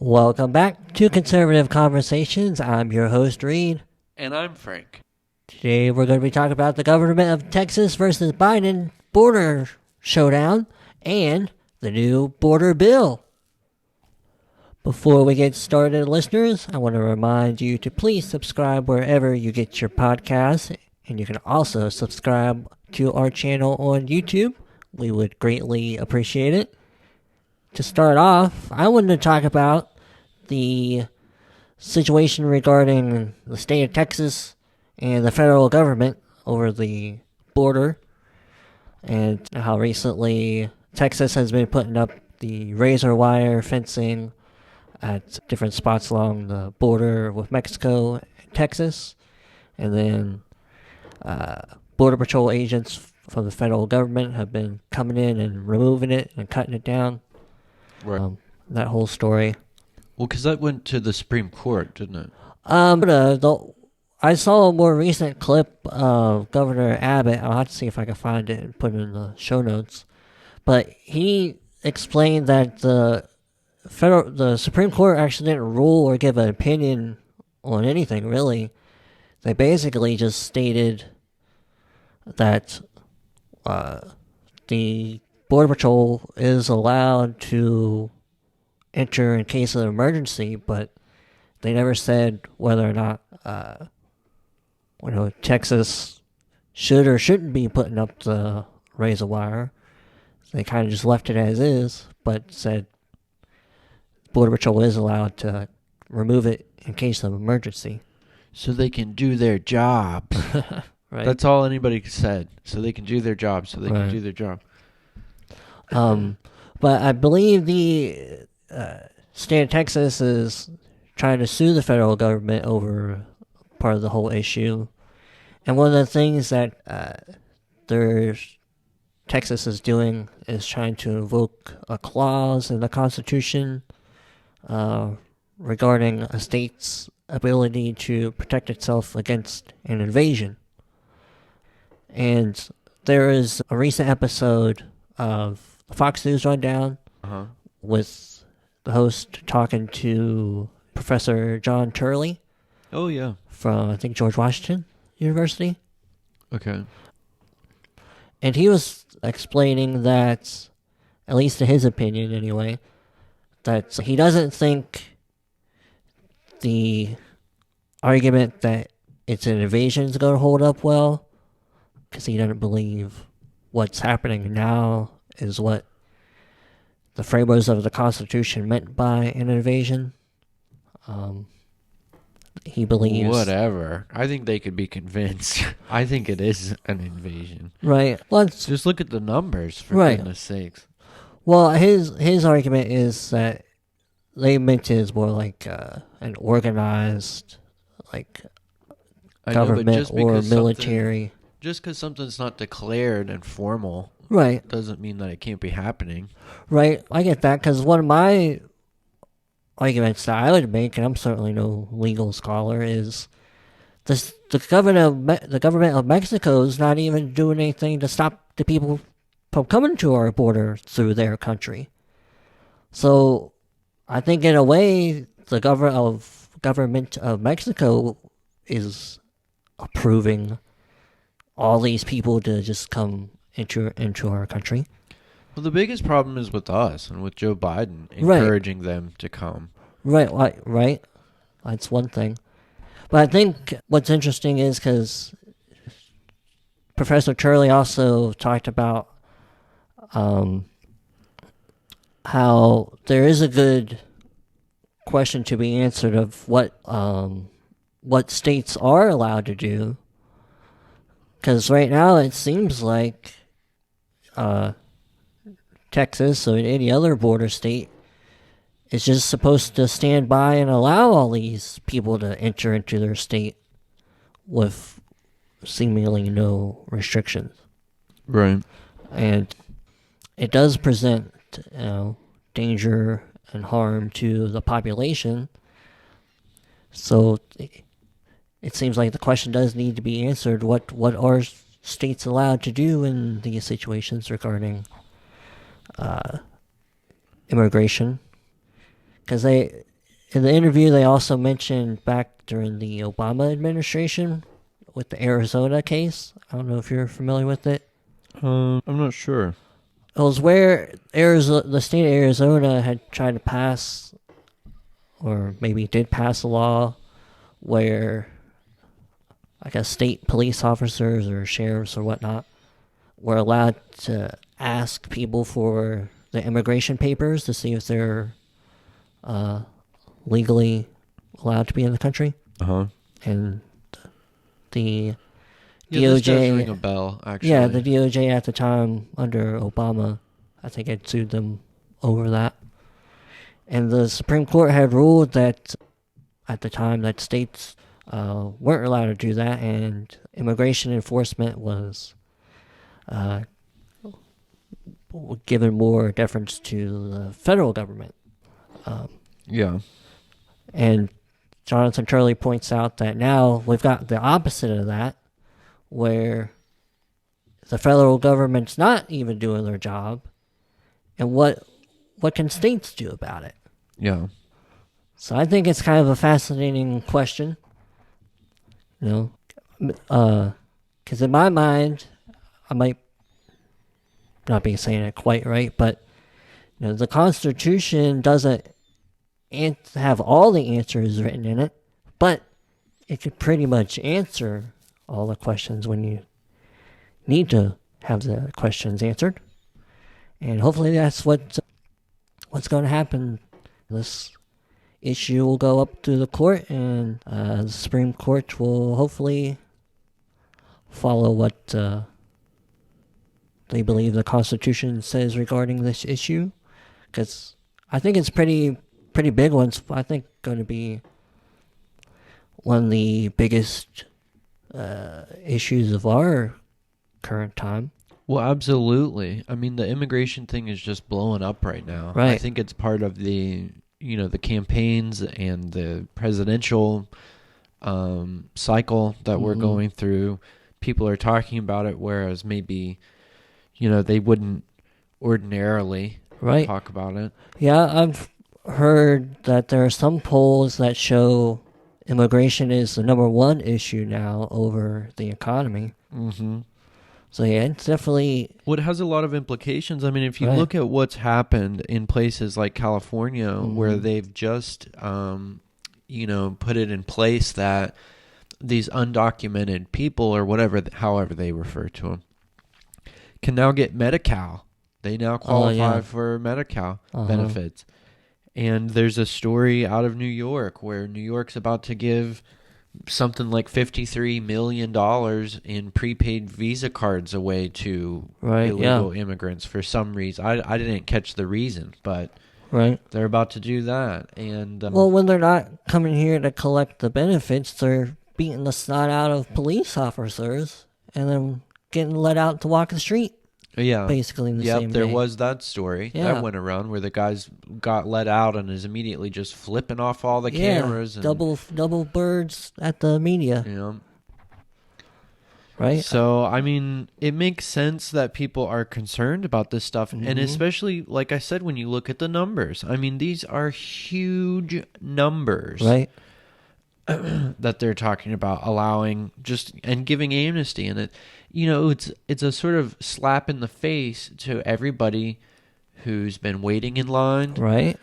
Welcome back to Conservative Conversations. I'm your host, Reid. And I'm Frank. Today we're going to be talking about the government of Texas versus Biden border showdown and the new border bill. Before we get started, listeners, I want to remind you to please subscribe wherever you get your podcasts. And you can also subscribe to our channel on YouTube. We would greatly appreciate it. To start off, I wanted to talk about the situation regarding the state of Texas and the federal government over the border, and how recently Texas has been putting up the razor wire fencing at different spots along the border with Mexico and Texas, and then Border Patrol agents from the federal government have been coming in and removing it and cutting it down. Right. That whole story. Well, because that went to the Supreme Court, didn't it? I saw a more recent clip of Governor Abbott. I'll have to see if I can find it and put it in the show notes. But he explained that the Supreme Court actually didn't rule or give an opinion on anything, really. They basically just stated that the Border Patrol is allowed to enter in case of emergency, but they never said whether or not Texas should or shouldn't be putting up the razor wire. They kind of just left it as is, but said Border Patrol is allowed to remove it in case of emergency. So they can do their job. Right. That's all anybody said. So they can do their job. But I believe the state of Texas is trying to sue the federal government over part of the whole issue. And one of the things that Texas is doing is trying to invoke a clause in the Constitution regarding a state's ability to protect itself against an invasion. And there is a recent episode of the Fox News Rundown with the host talking to Professor John Turley. Oh, yeah. From, I think, George Washington University. Okay. And he was explaining that, at least in his opinion anyway, that he doesn't think the argument that it's an invasion is going to hold up well, because he doesn't believe what's happening now is what the framers of the Constitution meant by an invasion. He believes... Whatever. I think they could be convinced. I think it is an invasion. Right. Just look at the numbers, for goodness sakes. Well, his argument is that they meant it as more like an organized, government or military. Just because something's not declared and formal, right, doesn't mean that it can't be happening. Right, I get that, because one of my arguments that I would make, and I'm certainly no legal scholar, is the government of Mexico is not even doing anything to stop the people from coming to our border through their country. So, I think in a way, the government of Mexico is approving all these people to just come into our country. Well, the biggest problem is with us and with Joe Biden encouraging them to come. Right. That's one thing. But I think what's interesting is because Professor Turley also talked about how there is a good question to be answered of what states are allowed to do. Because right now it seems like Texas or any other border state is just supposed to stand by and allow all these people to enter into their state with seemingly no restrictions. Right. And it does present danger and harm to the population. So it seems like the question does need to be answered. What are states allowed to do in these situations regarding immigration? Because in the interview, they also mentioned back during the Obama administration with the Arizona case. I don't know if you're familiar with it. I'm not sure. It was where the state of Arizona had tried to pass, or maybe did pass a law where, I guess, state police officers or sheriffs or whatnot were allowed to ask people for the immigration papers to see if they're legally allowed to be in the country. And the This DOJ does ring a bell, actually. Yeah, the DOJ at the time under Obama, I think, had sued them over that. And the Supreme Court had ruled that at the time that states weren't allowed to do that, and immigration enforcement was given more deference to the federal government. And Jonathan Turley points out that now we've got the opposite of that, where the federal government's not even doing their job, and what can states do about it? So I think it's kind of a fascinating question, because in my mind, I might not be saying it quite right, but the Constitution doesn't have all the answers written in it, but it could pretty much answer all the questions when you need to have the questions answered. And hopefully that's what's going to happen. This issue will go up to the court, and the Supreme Court will hopefully follow what they believe the Constitution says regarding this issue, because I think it's pretty big one. I think going to be one of the biggest issues of our current time. Well, absolutely. I mean, the immigration thing is just blowing up right now. Right. I think it's part of the the campaigns and the presidential cycle that we're going through. People are talking about it, whereas maybe they wouldn't ordinarily talk about it. Yeah, I've heard that there are some polls that show immigration is the number one issue now over the economy. So yeah, it's definitely... Well, it has a lot of implications. I mean, if you look at what's happened in places like California, where they've just, put it in place that these undocumented people, or however they refer to them, can now get Medi-Cal. They now qualify for Medi-Cal benefits. And there's a story out of New York where New York's about to give something like $53 million in prepaid Visa cards away to illegal immigrants for some reason. I didn't catch the reason, but they're about to do that. And well, when they're not coming here to collect the benefits, they're beating the snot out of police officers and then getting let out to walk the street. Basically in the same day. There was that story that went around where the guys got let out and is immediately just flipping off all the cameras. And, double birds at the media. Right? So, I mean, it makes sense that people are concerned about this stuff. And especially, like I said, when you look at the numbers. I mean, these are huge numbers. Right. That they're talking about allowing and giving amnesty. And it's a sort of slap in the face to everybody who's been waiting in line. Right.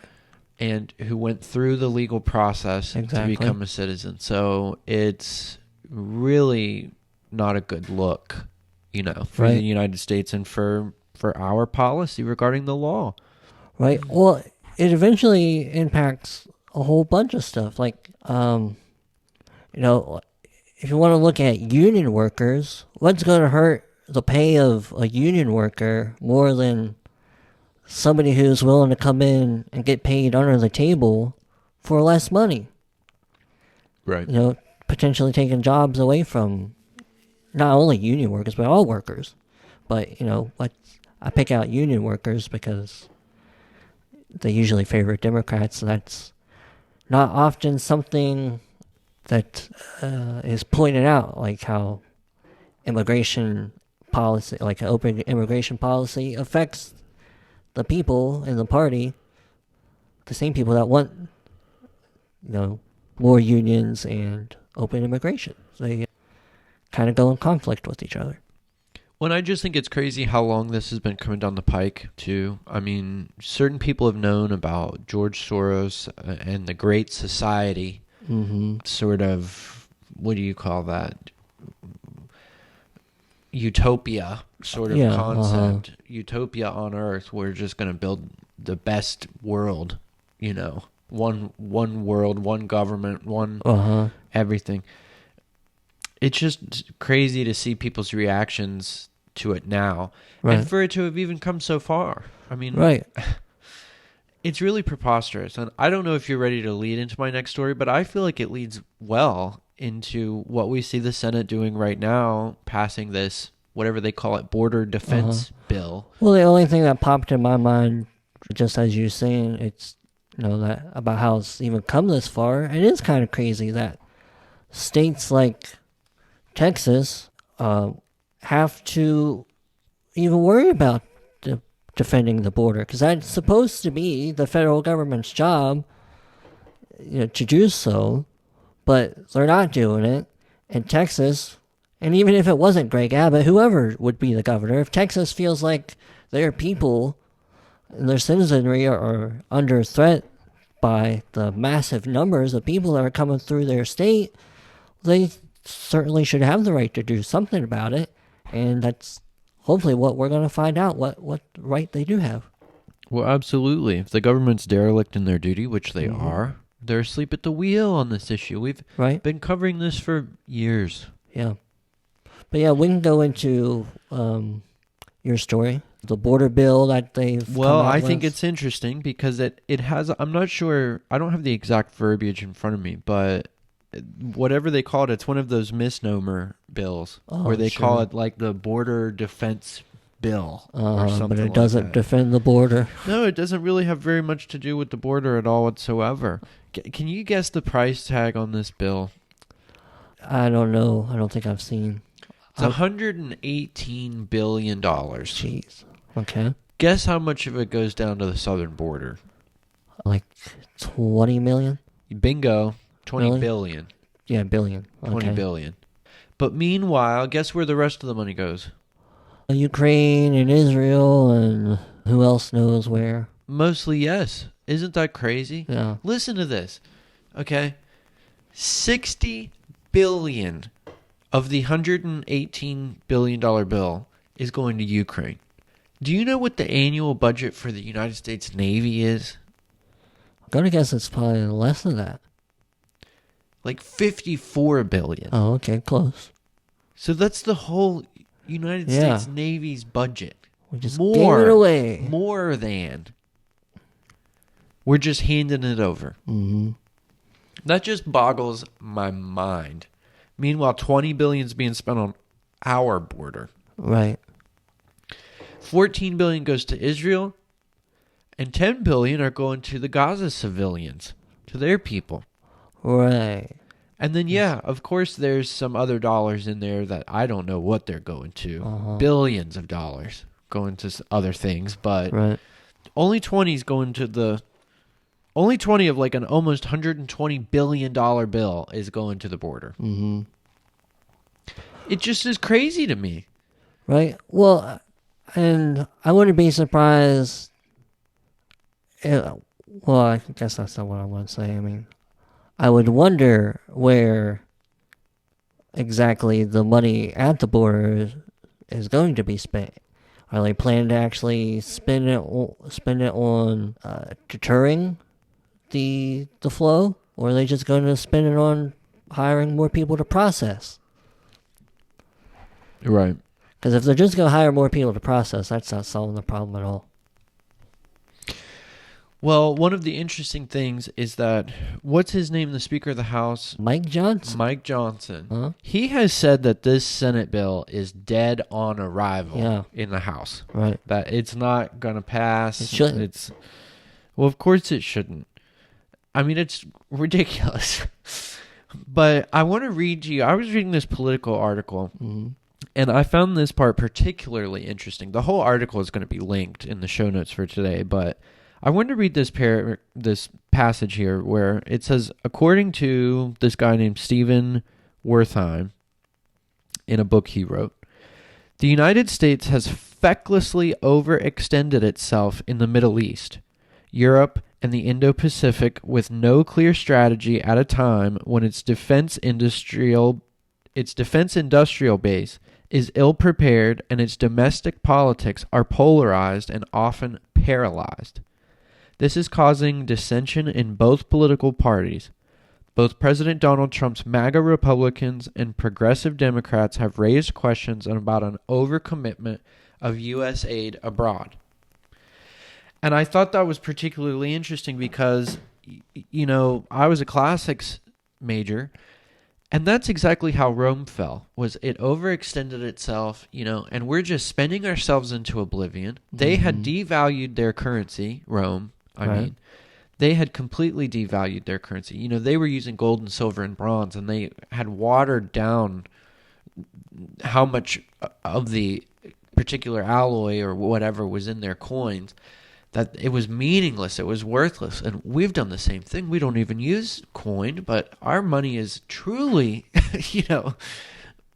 And who went through the legal process to become a citizen. So it's really not a good look, for the United States and for our policy regarding the law. Right. Well, it eventually impacts a whole bunch of stuff. Like, if you want to look at union workers, what's going to hurt the pay of a union worker more than somebody who's willing to come in and get paid under the table for less money? Right. Potentially taking jobs away from not only union workers, but all workers. But, I pick out union workers because they usually favor Democrats. So that's not often something that is pointed out, like how immigration policy, like an open immigration policy, affects the people in the party, the same people that want more unions and open immigration. They kind of go in conflict with each other. Well, I just think it's crazy how long this has been coming down the pike, too. I mean, certain people have known about George Soros and the Great Society, sort of, what do you call that? Utopia sort of concept. Utopia on Earth. We're just going to build the best world, one world, one government, one everything. It's just crazy to see people's reactions to it now, and for it to have even come so far. I mean, it's really preposterous. And I don't know if you're ready to lead into my next story, but I feel like it leads well into what we see the Senate doing right now, passing this, whatever they call it, border defense bill. Well, the only thing that popped in my mind, just as you're saying, it's that about how it's even come this far. It is kind of crazy that states like Texas have to even worry about defending the border, because that's supposed to be the federal government's job, to do so, but they're not doing it. And Texas, and even if it wasn't Greg Abbott, whoever would be the governor, if Texas feels like their people and their citizenry are under threat by the massive numbers of people that are coming through their state, they certainly should have the right to do something about it. And that's hopefully what we're going to find out, what right they do have. Well, absolutely. If the government's derelict in their duty, which they are, they're asleep at the wheel on this issue. We've been covering this for years. Yeah. But yeah, we can go into your story, the border bill that they've I think it's interesting because it has, I'm not sure, I don't have the exact verbiage in front of me, but whatever they call it, it's one of those misnomer bills where they call it like the border defense bill or something. But it doesn't defend the border. No, it doesn't really have very much to do with the border at all whatsoever. Can you guess the price tag on this bill? I don't know. I don't think I've seen. It's $118 billion. Jeez. Okay. Guess how much of it goes down to the southern border? Like 20 million? Bingo. 20 billion. Yeah, billion. Okay. 20 billion. But meanwhile, guess where the rest of the money goes? Ukraine and Israel and who else knows where. Mostly yes. Isn't that crazy? Yeah. Listen to this. Okay. 60 billion of the $118 billion bill is going to Ukraine. Do you know what the annual budget for the United States Navy is? I'm going to guess it's probably less than that. Like 54 billion. Oh, okay, close. So that's the whole United States Navy's budget. We just gave it away. More than. We're just handing it over. Mm-hmm. That just boggles my mind. Meanwhile, 20 billion is being spent on our border. Right. 14 billion goes to Israel, and 10 billion are going to the Gaza civilians, to their people. Right. And then, of course, there's some other dollars in there that I don't know what they're going to. Billions of dollars going to other things, but only 20 is going to only 20 of like an almost $120 billion bill is going to the border. Mm-hmm. It just is crazy to me. Right. Well, and I wouldn't be surprised. I guess that's not what I want to say. I mean, I would wonder where exactly the money at the border is going to be spent. Are they planning to actually spend it on deterring the flow, or are they just going to spend it on hiring more people to process? Right. Because if they're just going to hire more people to process, that's not solving the problem at all. Well, one of the interesting things is that, what's his name, the Speaker of the House? Mike Johnson. Mike Johnson. Huh? He has said that this Senate bill is dead on arrival in the House. Right. That it's not going to pass. It shouldn't. Well, of course it shouldn't. I mean, it's ridiculous. But I want to read you, I was reading this political article, and I found this part particularly interesting. The whole article is going to be linked in the show notes for today, but I wanted to read this passage here where it says, according to this guy named Stephen Wertheim, in a book he wrote, the United States has fecklessly overextended itself in the Middle East, Europe, and the Indo-Pacific with no clear strategy at a time when its defense industrial base is ill-prepared and its domestic politics are polarized and often paralyzed. This is causing dissension in both political parties. Both President Donald Trump's MAGA Republicans and progressive Democrats have raised questions about an overcommitment of U.S. aid abroad. And I thought that was particularly interesting because, I was a classics major, and that's exactly how Rome fell, was it overextended itself, and we're just spending ourselves into oblivion. They had devalued their currency, Rome, I mean. They had completely devalued their currency. They were using gold and silver and bronze, and they had watered down how much of the particular alloy or whatever was in their coins, that it was meaningless, it was worthless. And we've done the same thing. We don't even use coin, but our money is truly,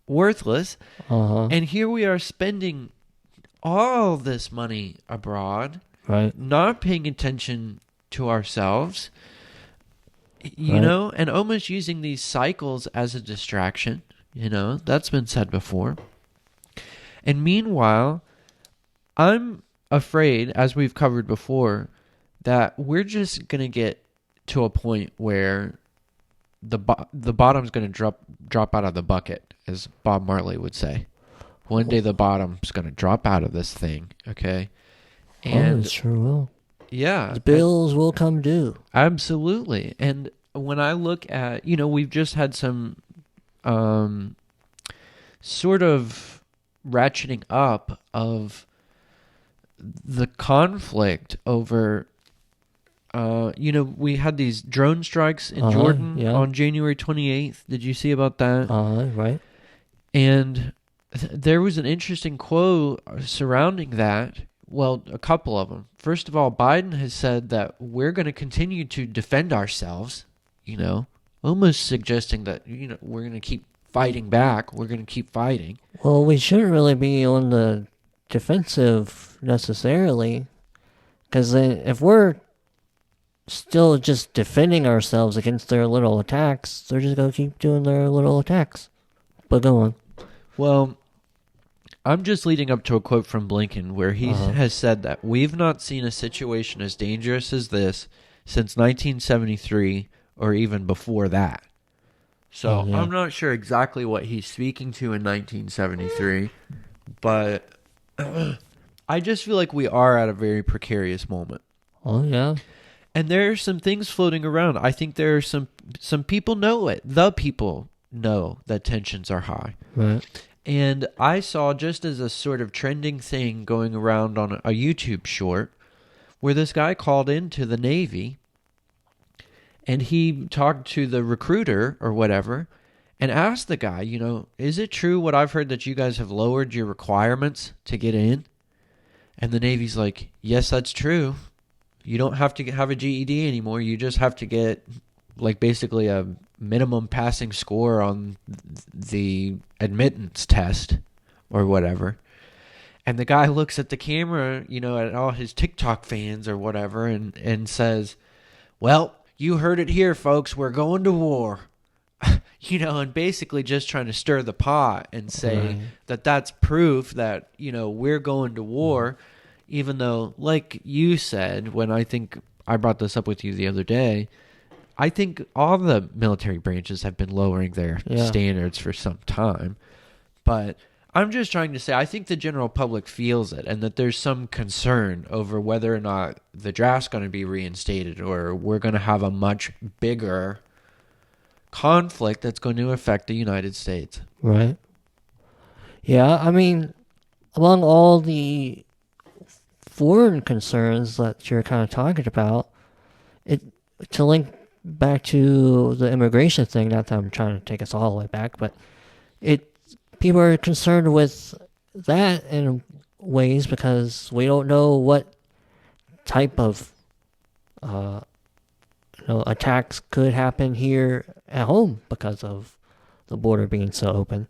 worthless. And here we are spending all this money abroad, not paying attention to ourselves, and almost using these cycles as a distraction. That's been said before. And meanwhile, I'm afraid, as we've covered before, that we're just going to get to a point where the bottom's going to drop out of the bucket, as Bob Marley would say. One day the bottom's going to drop out of this thing, okay? And it sure will. Yeah. The bills will come due. Absolutely. And when I look at, we've just had some sort of ratcheting up of the conflict over, we had these drone strikes in Jordan on January 28th. Did you see about that? Right. And there was an interesting quote surrounding that. Well, a couple of them. First of all, Biden has said that we're going to continue to defend ourselves, almost suggesting that, we're going to keep fighting back. We're going to keep fighting. Well, we shouldn't really be on the defensive necessarily, because if we're still just defending ourselves against their little attacks, they're just going to keep doing their little attacks. But go on. Well, I'm just leading up to a quote from Blinken where he has said that we've not seen a situation as dangerous as this since 1973 or even before that. So I'm not sure exactly what he's speaking to in 1973, but I just feel like we are at a very precarious moment. Oh, yeah. And there are some things floating around. I think there are some people know it. The people know that tensions are high. Right. And I saw, just as a sort of trending thing going around on a YouTube short, where this guy called into the Navy and he talked to the recruiter or whatever and asked the guy, is it true what I've heard that you guys have lowered your requirements to get in? And the Navy's like, yes, that's true. You don't have to have a GED anymore. You just have to get basically a minimum passing score on the admittance test or whatever. And the guy looks at the camera, at all his TikTok fans or whatever, and says, well, you heard it here, folks. We're going to war. And basically just trying to stir the pot and say that that's proof that, we're going to war, even though, like you said, when I think I brought this up with you the other day, I think all the military branches have been lowering their standards for some time. But I'm just trying to say, I think the general public feels it, and that there's some concern over whether or not the draft's going to be reinstated, or we're going to have a much bigger conflict that's going to affect the United States. Right. Yeah, I mean, among all the foreign concerns that you're kind of talking about, to link back to the immigration thing, not that I'm trying to take us all the way back, but people are concerned with that in ways because we don't know what type of attacks could happen here at home because of the border being so open.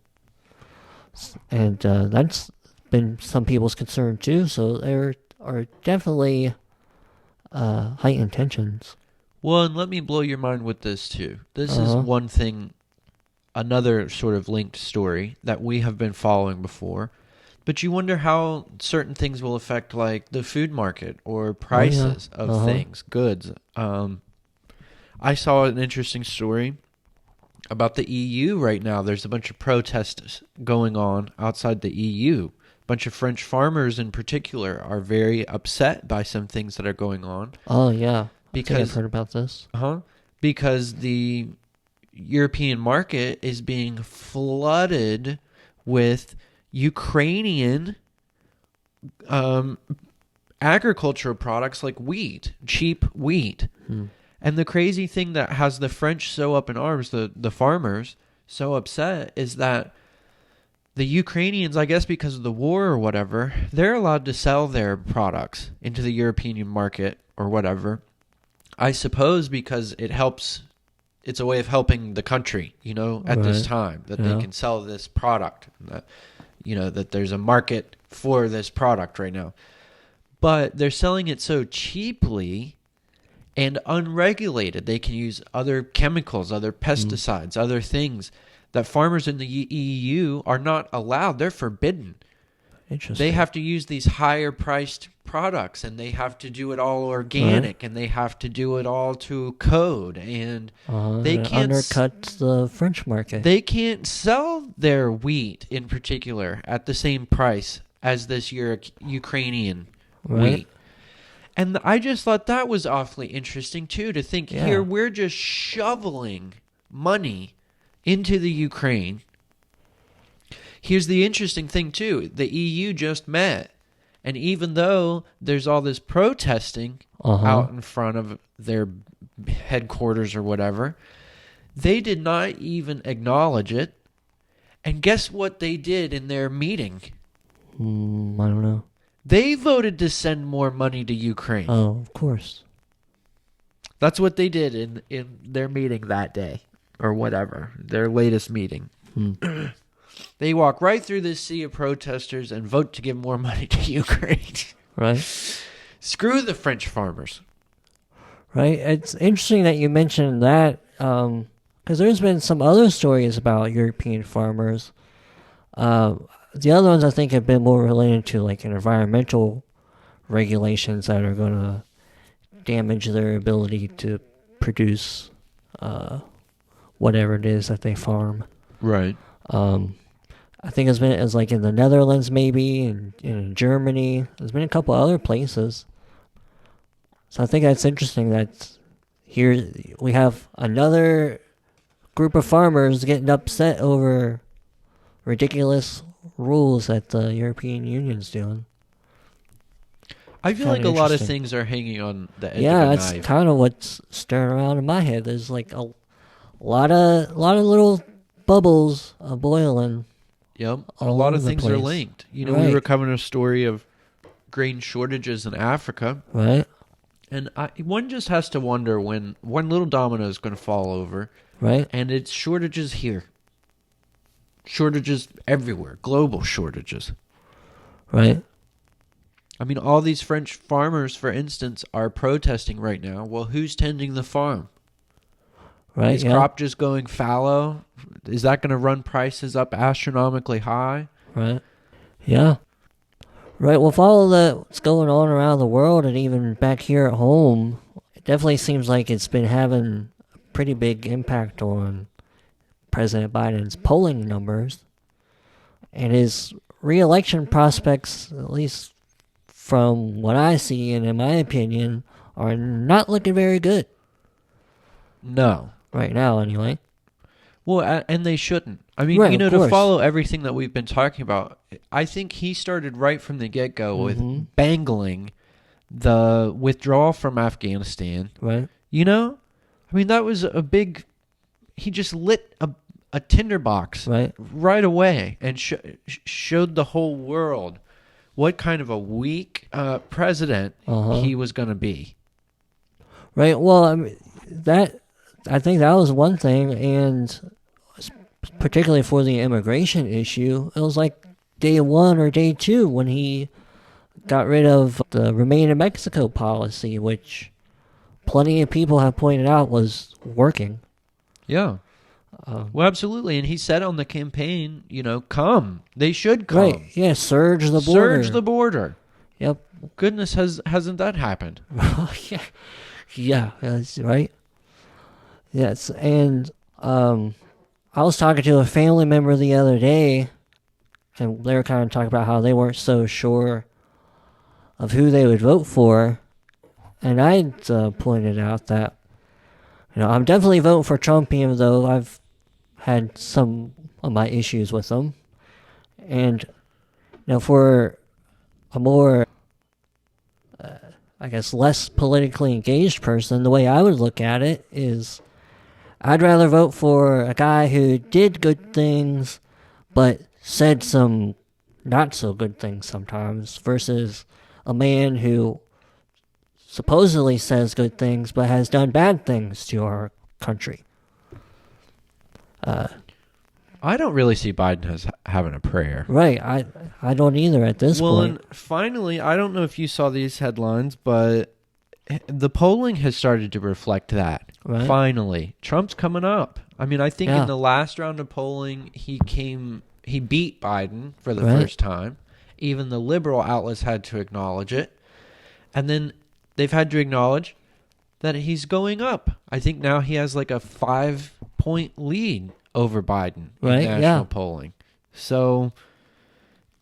And that's been some people's concern too. So there are definitely heightened tensions. Well, and let me blow your mind with this too. This is one thing, another sort of linked story that we have been following before. But you wonder how certain things will affect, like, the food market or prices of things, goods. I saw an interesting story about the EU right now. There's a bunch of protests going on outside the EU. A bunch of French farmers in particular are very upset by some things that are going on. Oh, yeah. Because I've heard about this. Because the European market is being flooded with Ukrainian agricultural products like wheat, cheap wheat. And the crazy thing that has the French so up in arms, the farmers so upset, is that the Ukrainians, I guess because of the war or whatever, they're allowed to sell their products into the European market or whatever. I suppose because it's a way of helping the country, at this time, that they can sell this product. That, that there's a market for this product right now. But they're selling it so cheaply and unregulated. They can use other chemicals, other pesticides, other things that farmers in the EU are not allowed. They're forbidden. Interesting. They have to use these higher priced products, and they have to do it all organic, and they have to do it all to code, and they can't undercut the French market. They can't sell their wheat in particular at the same price as this Ukrainian wheat. And I just thought that was awfully interesting too, to think here we're just shoveling money into the Ukraine. Here's the interesting thing too. The EU just met. And even though there's all this protesting out in front of their headquarters or whatever, they did not even acknowledge it. And guess what they did in their meeting? I don't know. They voted to send more money to Ukraine. Oh, of course. That's what they did in their meeting that day, or whatever, their latest meeting. They walk right through this sea of protesters and vote to give more money to Ukraine. Right. Screw the French farmers. Right. It's interesting that you mentioned that, because there's been some other stories about European farmers. The other ones I think have been more related to like environmental regulations that are going to damage their ability to produce whatever it is that they farm. Right. I think it's like in the Netherlands maybe, and in Germany. There's been a couple other places. So I think that's interesting that here we have another group of farmers getting upset over ridiculous rules that the European Union's doing. I feel like a lot of things are hanging on the edge of a knife. Yeah, that's kind of what's stirring around in my head. There's like a lot of little bubbles boiling. Yep, a lot of things are linked. We were covering a story of grain shortages in Africa. Right. And one just has to wonder when one little domino is going to fall over. Right. And it's shortages here. Shortages everywhere. Global shortages. Right. I mean, all these French farmers, for instance, are protesting right now. Well, who's tending the farm? Right. Is crop just going fallow? Is that going to run prices up astronomically high? Right. Yeah. Right. Well, with all that's going on around the world and even back here at home, it definitely seems like it's been having a pretty big impact on President Biden's polling numbers and his re-election prospects, at least from what I see and in my opinion, are not looking very good. No. Right now, anyway. Well, and they shouldn't. I mean, right, to follow everything that we've been talking about, I think he started right from the get-go with bangling the withdrawal from Afghanistan. Right. I mean, that was a big... He just lit a tinderbox right away and showed the whole world what kind of a weak president he was going to be. Right. Well, I mean, I think that was one thing, and particularly for the immigration issue, it was like day one or day two when he got rid of the Remain in Mexico policy, which plenty of people have pointed out was working. Yeah. Well, absolutely. And he said on the campaign, come. They should come. Right. Yeah, surge the border. Surge the border. Yep. Goodness, hasn't that happened? Yeah. Yeah, that's right. Yes, and I was talking to a family member the other day, and they were kind of talking about how they weren't so sure of who they would vote for, and I pointed out that, I'm definitely voting for Trump, even though I've had some of my issues with him, and, for a more, I guess, less politically engaged person, the way I would look at it is I'd rather vote for a guy who did good things, but said some not so good things sometimes, versus a man who supposedly says good things, but has done bad things to our country. I don't really see Biden as having a prayer. Right, I don't either at this point. Well, and finally, I don't know if you saw these headlines, but the polling has started to reflect that. Right. Finally, Trump's coming up. I mean, I think in the last round of polling, he beat Biden for the first time. Even the liberal outlets had to acknowledge it. And then they've had to acknowledge that he's going up. I think now he has like a 5-point lead over Biden in national polling. So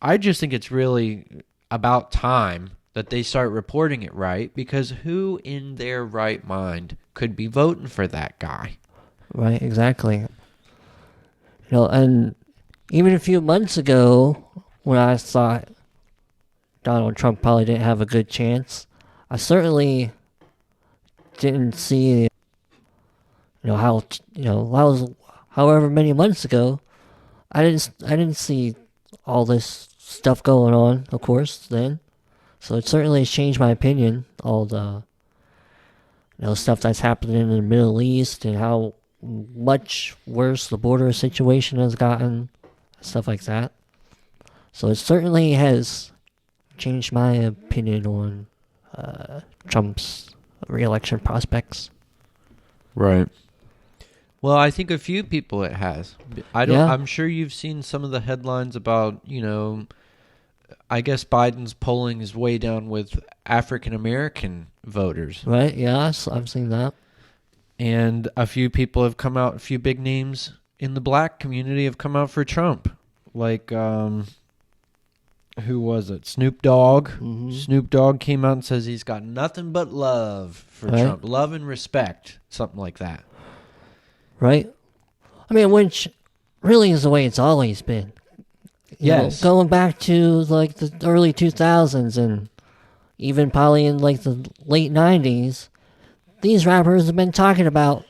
I just think it's really about time that they start reporting it right, because who in their right mind could be voting for that guy? Right, exactly. And even a few months ago, when I thought Donald Trump probably didn't have a good chance, I certainly didn't see, how, that was however many months ago. I didn't see all this stuff going on, of course, then. So it certainly has changed my opinion, all the stuff that's happening in the Middle East and how much worse the border situation has gotten, stuff like that. So it certainly has changed my opinion on Trump's re-election prospects. Right. Well, I think a few people it has. I'm sure you've seen some of the headlines about, I guess Biden's polling is way down with African American voters. Right, yes, I've seen that. And a few people have come out, a few big names in the black community have come out for Trump. Like, who was it? Snoop Dogg. Mm-hmm. Snoop Dogg came out and says he's got nothing but love for Trump. Love and respect, something like that. Right? I mean, which really is the way it's always been. Yes. Going back to like the early 2000s and even probably in like the late 90s, these rappers have been talking about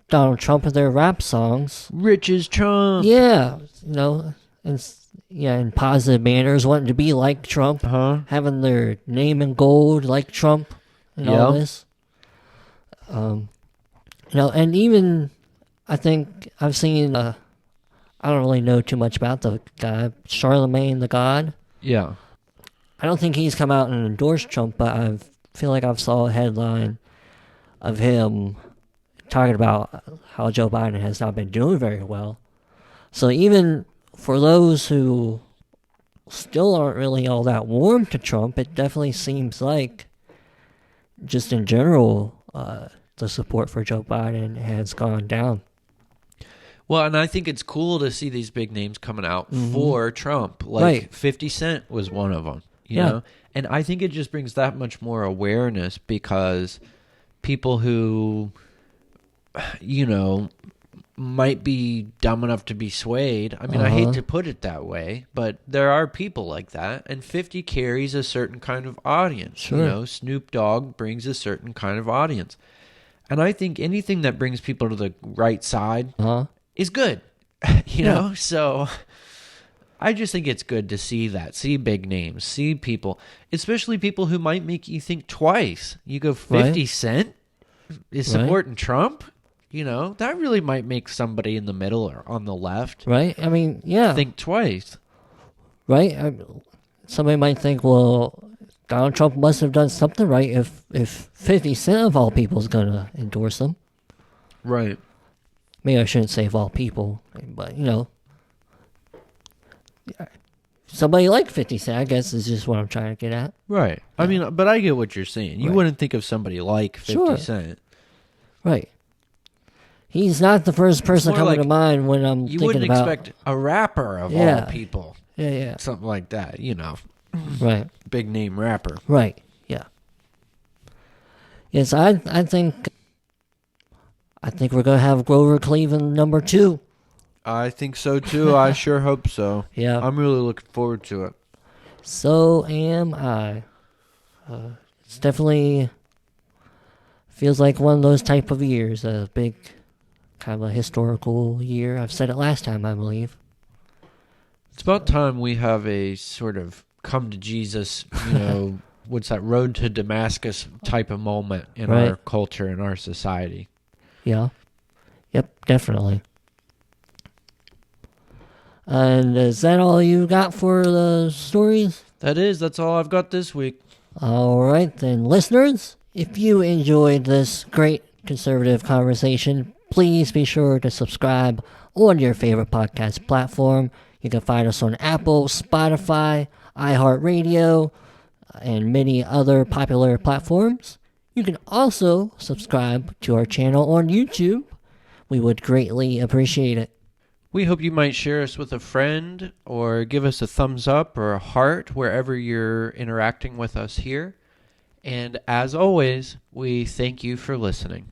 Donald Trump in their rap songs. Rich as Trump. Yeah. In positive manners, wanting to be like Trump, having their name in gold like Trump and all this. And even I think I've seen, I don't really know too much about the guy, Charlemagne the God. Yeah. I don't think he's come out and endorsed Trump, but I feel like I've saw a headline of him talking about how Joe Biden has not been doing very well. So even for those who still aren't really all that warm to Trump, it definitely seems like, just in general, the support for Joe Biden has gone down. Well, and I think it's cool to see these big names coming out for Trump. Like 50 Cent was one of them, you know? And I think it just brings that much more awareness, because people who, might be dumb enough to be swayed. I mean, I hate to put it that way, but there are people like that, and 50 carries a certain kind of audience. Sure. Snoop Dogg brings a certain kind of audience. And I think anything that brings people to the right side is good, you know? So I just think it's good to see that, see big names, see people, especially people who might make you think twice. You go 50 Cent? is supporting Trump, that really might make somebody in the middle or on the left, right? I mean, yeah, think twice, right? Somebody might think, well, Donald Trump must have done something right if 50 Cent of all people is going to endorse him. Right. Maybe I shouldn't say of all people, but, somebody like 50 Cent, I guess, is just what I'm trying to get at. Right. Yeah. I mean, but I get what you're saying. You wouldn't think of somebody like 50 Cent. Right. He's not the first person coming to mind when I'm thinking about... You wouldn't expect a rapper of all people. Yeah. Something like that, Right. Big name rapper. Right, yeah. Yes, I think we're going to have Grover Cleveland number 2. I think so, too. I sure hope so. Yeah. I'm really looking forward to it. So am I. It's definitely feels like one of those type of years, a big kind of a historical year. I've said it last time, I believe. It's about time we have a sort of come to Jesus, what's that, road to Damascus type of moment in our culture and our society. Yeah. Yep, definitely. And is that all you got for the stories? That's all I've got this week. All right, then, listeners, if you enjoyed this great conservative conversation, please be sure to subscribe on your favorite podcast platform. You can find us on Apple, Spotify, iHeartRadio, and many other popular platforms. You can also subscribe to our channel on YouTube. We would greatly appreciate it. We hope you might share us with a friend or give us a thumbs up or a heart wherever you're interacting with us here. And as always, we thank you for listening.